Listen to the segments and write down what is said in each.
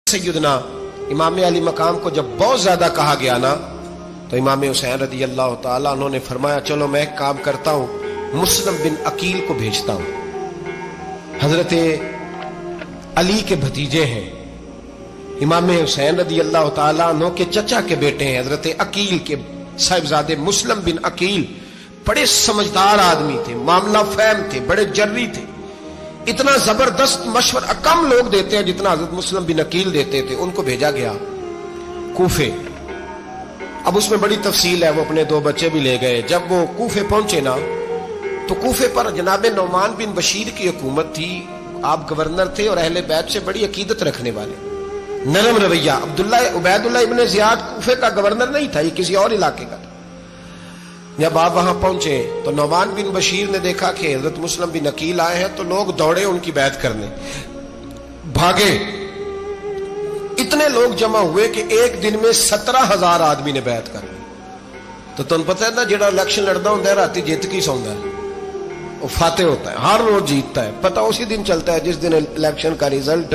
सैयदना इमाम अली मकाम को जब बहुत ज्यादा कहा गया ना, तो इमाम हुसैन रदी अल्लाह ताला उन्होंने फरमाया चलो मैं एक काम करता हूँ, मुस्लिम बिन अकील को भेजता हूँ। हजरत अली के भतीजे हैं, इमाम हुसैन रदी अल्लाह ताला उन्हों के चचा के बेटे हैं, हजरत अकील के साहिबजादे मुस्लिम बिन अकील। बड़े समझदार आदमी थे, मामला फहम थे, बड़े जर्री थे। इतना जबरदस्त मशवरा कम लोग देते हैं जितना हजरत मुस्लिम बिन अकील देते थे। उनको भेजा गया कूफे। अब उसमें बड़ी तफसील है, वो अपने दो बच्चे भी ले गए। जब वो कूफे पहुंचे ना, तो कूफे पर जनाब नौमान बिन बशीर की हुकूमत थी। आप गवर्नर थे और अहले बैत से बड़ी अकीदत रखने वाले, नरम रवैया। उबैदुल्लाह इब्न ज़ियाद कूफे का गवर्नर नहीं था, ये किसी और इलाके का था। जब आप वहां पहुंचे तो नौमान बिन बशीर ने देखा कि हजरत मुस्लिम बिन अकील आए हैं, तो लोग दौड़े उनकी बैत करने, भागे। इतने लोग जमा हुए कि एक दिन में 17,000 आदमी ने बैत कर ली। तो तुम पता है ना, जेड़ा इलेक्शन लड़ता होता है राती जित की सौंदा है, वो फाते होता है, हर रोज जीतता है। पता उसी दिन चलता है जिस दिन इलेक्शन का रिजल्ट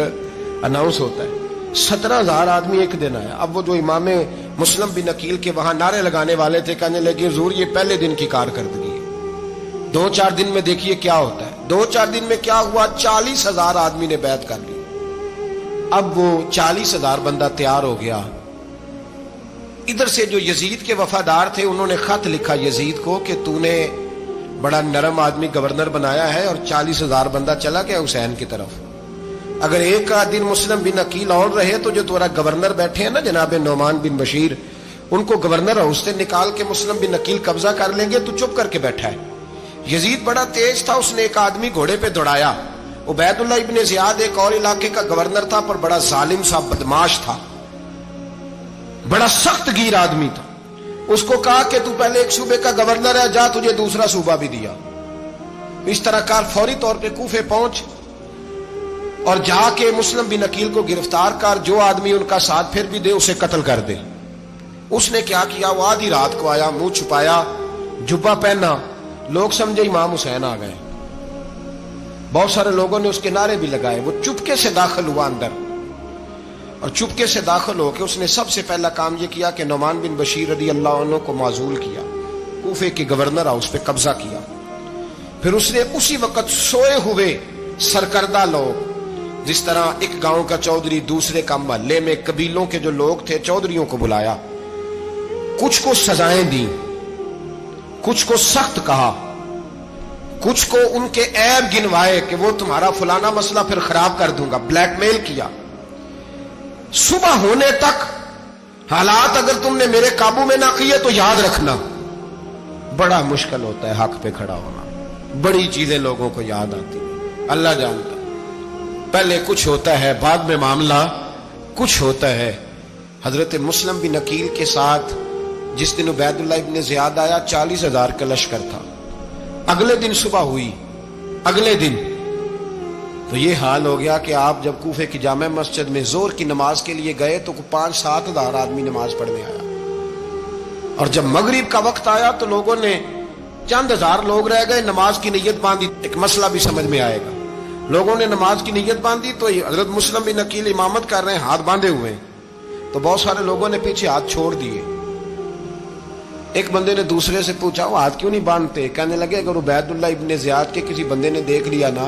अनाउंस होता है। 17,000 आदमी एक दिन आया। अब वो जो इमाम मुस्लिम बिन अकील के वहां नारे लगाने वाले थे, कहने लगे हुजूर ये पहले दिन की कारकर्दगी है, 2-4 दिन में देखिए क्या होता है। 2-4 दिन में क्या हुआ, 40,000 आदमी ने बैत कर ली। अब वो 40,000 बंदा तैयार हो गया। इधर से जो यजीद के वफादार थे, उन्होंने खत लिखा यजीद को कि तूने बड़ा नरम आदमी गवर्नर बनाया है और 40,000 बंदा चला गया हुसैन की तरफ। अगर एक दिन मुस्लिम बिन अकील और रहे तो जो तुम्हारा गवर्नर बैठे हैं ना जनाब नौमान बिन बशीर, उनको गवर्नर हाउस से निकाल के मुस्लिम बिन अकील कब्जा कर लेंगे। तू चुप करके बैठा है। यजीद बड़ा तेज था, उसने एक आदमी घोड़े पे दौड़ाया। उबैदुल्लाह इब्न ज़ियाद एक और इलाके का गवर्नर था, पर बड़ा जालिम सा बदमाश था, बड़ा सख्त गिर आदमी था। उसको कहा कि तू पहले एक सूबे का गवर्नर है, जा तुझे दूसरा सूबा भी दिया। इस तरह कार फौरी तौर पर कूफे पहुंच और जाके मुस्लिम बिन अकील को गिरफ्तार कर, जो आदमी उनका साथ फिर भी दे उसे कत्ल कर दे। उसने क्या किया, वो आधी रात को आया, मुंह छुपाया, जुब्बा पहना, लोग समझे इमाम हुसैन आ गए। बहुत सारे लोगों ने उसके नारे भी लगाए। वो चुपके से दाखिल हुआ अंदर, और चुपके से दाखिल होकर उसने सबसे पहला काम यह किया कि नौमान बिन बशीर रदी अल्लाह अन्हु को माजूल किया, कूफे के गवर्नर हाउस पे कब्जा किया। फिर उसने उसी वक्त सोए हुए सरकर्दा लोग, जिस तरह एक गांव का चौधरी दूसरे का मोहल्ले में कबीलों के जो लोग थे चौधरियों को बुलाया, कुछ को सजाएं दी, कुछ को सख्त कहा, कुछ को उनके ऐब गिनवाए कि वो तुम्हारा फलाना मसला फिर खराब कर दूंगा, ब्लैकमेल किया। सुबह होने तक हालात अगर तुमने मेरे काबू में ना किए तो याद रखना बड़ा मुश्किल होता है हक पे खड़ा होना। बड़ी चीजें लोगों को याद आती, अल्लाह जानता। पहले कुछ होता है, बाद में मामला कुछ होता है। हजरत मुस्लिम बिन अकील के साथ जिस दिन उबैदुल्लाह इब्न ज़ियाद आया, 40,000 का लश्कर था। अगले दिन सुबह हुई, अगले दिन तो ये हाल हो गया कि आप जब कूफे की जामे मस्जिद में जोर की नमाज के लिए गए तो 5-7 हजार आदमी नमाज पढ़ने आया। और जब मगरिब का वक्त आया तो लोगों ने, चंद हजार लोग रह गए, नमाज की नीयत बांधी। एक मसला भी समझ में आएगा। लोगों ने नमाज की नीयत बांधी तो हजरत मुस्लिम बिन अकील इमामत कर रहे हैं, हाथ बांधे हुए हैं। तो बहुत सारे लोगों ने पीछे हाथ छोड़ दिए। एक बंदे ने दूसरे से पूछा, वो हाथ क्यों नहीं बांधते? कहने लगे अगर उबैदुल्लाह इब्न ज़ियाद के किसी बंदे ने देख लिया ना,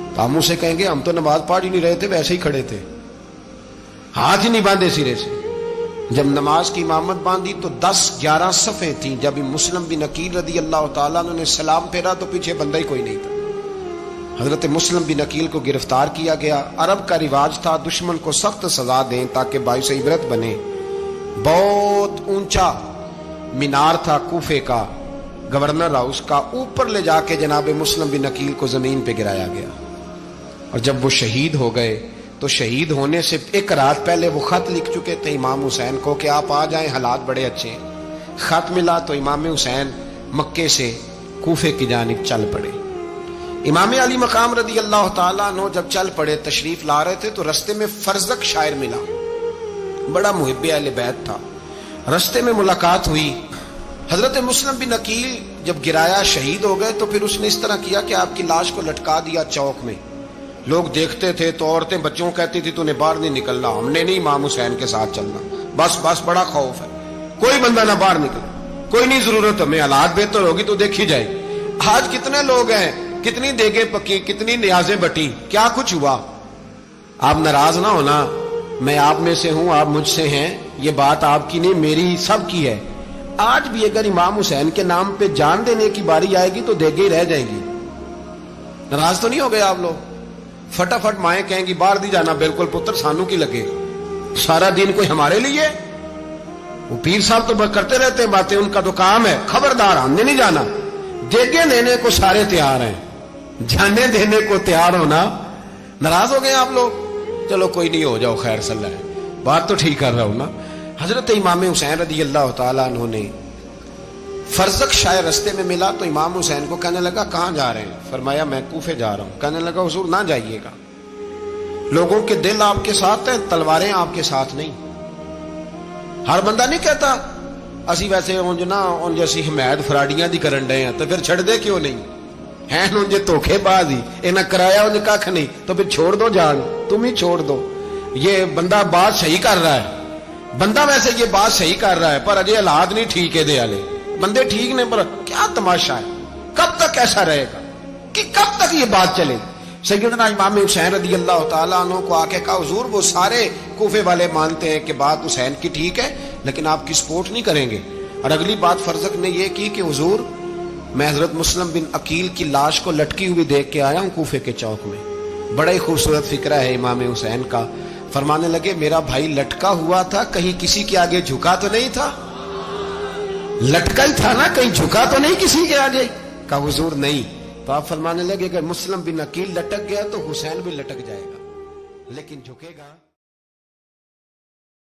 तो हम उसे कहेंगे हम तो नमाज पढ़ ही नहीं रहे थे, वैसे ही खड़े थे, हाथ ही नहीं बांधे सिरे से। जब नमाज की इमामत बांधी तो 10-11 सफ़े थी। जब मुस्लिम बिन अकील रदी अल्लाह ताला ने सलाम फेरा तो पीछे बंदा ही कोई नहीं था। हजरत मुस्लिम बिन अकील को गिरफ्तार किया गया। अरब का रिवाज था दुश्मन को सख्त सजा दें ताकि बाइस इबरत बने। बहुत ऊंचा मीनार था कूफे का, गवर्नर हाउस का, ऊपर ले जाके जनाब मुस्लिम बिन अकील को जमीन पे गिराया गया। और जब वो शहीद हो गए तो शहीद होने से एक रात पहले वो खत लिख चुके थे इमाम हुसैन को कि आप आ जाएं, हालात बड़े अच्छे हैं। खत मिला तो इमाम हुसैन मक्के से कूफे की जानिब चल पड़े। इमाम अली मकाम रदी अल्लाह ताला अन्हु जब चल पड़े, तशरीफ ला रहे थे, तो रस्ते में फर्जक शायर मिला, बड़ा मुहिब्बे अहले बैत था। रस्ते में मुलाकात हुई। हजरत मुस्लिम बिन अकील जब गिराया, शहीद हो गए, तो फिर उसने इस तरह किया कि आपकी लाश को लटका दिया चौक में, لوگ دیکھتے تھے تو عورتیں بچوں کو کہتی تھی تو نے باہر نہیں نکلنا, ہم نے نہیں امام حسین کے ساتھ چلنا, بس بس بڑا خوف ہے, کوئی بندہ نہ باہر نکلے, کوئی نہیں ضرورت ہمیں, حالات بہتر ہوگی تو دیکھی جائے گی. آج کتنے لوگ ہیں, کتنی دیگیں پکی, کتنی نیازیں بٹی, کیا کچھ ہوا. آپ ناراض نہ ہونا, میں آپ میں سے ہوں, آپ مجھ سے ہیں, یہ بات آپ کی نہیں میری سب کی ہے. آج بھی اگر امام حسین کے نام پہ جان دینے کی باری آئے گی تو دیگیں ہی رہ جائیں گی. ناراض تو نہیں ہو گئے آپ لوگ؟ فٹافٹ مائیں کہیں گی باہر دی جانا, بالکل پتر سانو کی لگے, سارا دن کوئی ہمارے لیے. وہ پیر صاحب تو کرتے رہتے ہیں باتیں, ان کا تو کام ہے, خبردار ہم نے نہیں جانا. دیگیں دینے کو سارے تیار ہیں, جانے دینے کو تیار ہونا. ناراض ہو گئے آپ لوگ؟ چلو کوئی نہیں, ہو جاؤ, خیر صلی اللہ ہے, بات تو ٹھیک کر رہا ہوں نا. حضرت امام حسین رضی اللہ تعالیٰ عنہ نے فرزق شاہ رستے میں ملا تو امام حسین کو کہنے لگا کہاں جا رہے ہیں؟ فرمایا میں کوفے جا رہا ہوں. کہنے لگا حضور نہ جائیے گا, لوگوں کے دل آپ کے ساتھ ہیں, تلواریں آپ کے ساتھ نہیں. ہر بندہ نہیں کہتا اسی ویسے ان جیسی حمایت فراڈیاں دی کرن ڈے ہیں تو پھر چھڑ دے کیوں نہیں ہیں, ان جے دھوکھے باز ہی انہیں کرایا ان کھ نہیں تو پھر چھوڑ دو جان, تم ہی چھوڑ دو. یہ بندہ بات صحیح کر رہا ہے, بندہ ویسے یہ بات صحیح کر رہا ہے, پر اجے حالات نہیں ٹھیک ہے, دے والے بندے ٹھیک نہیں, پر کیا تماشا ہے, کب تک ایسا رہے گا, کہ کب تک یہ بات چلے گی. سیدنا امام حسین رضی اللہ تعالیٰ عنہ کو آ کے کہا حضور وہ سارے کوفے والے مانتے ہیں کہ بات حسین کی ٹھیک ہے لیکن آپ کی سپورٹ نہیں کریں گے. اور اگلی بات فرزق نے یہ کی کہ حضور میں حضرت مسلم بن عقیل کی لاش کو لٹکی ہوئی دیکھ کے آیا ہوں کوفے کے چوک میں. بڑا ہی خوبصورت فکرہ ہے امام حسین کا. فرمانے لگے میرا بھائی لٹکا ہوا تھا, کہیں کسی کے آگے جھکا تو نہیں تھا؟ لٹکا ہی تھا نا, کہیں جھکا تو نہیں کسی کے آگے؟ کہا حضور نہیں. تو آپ فرمانے لگے کہ مسلم بن عقیل لٹک گیا تو حسین بھی لٹک جائے گا, لیکن جھکے گا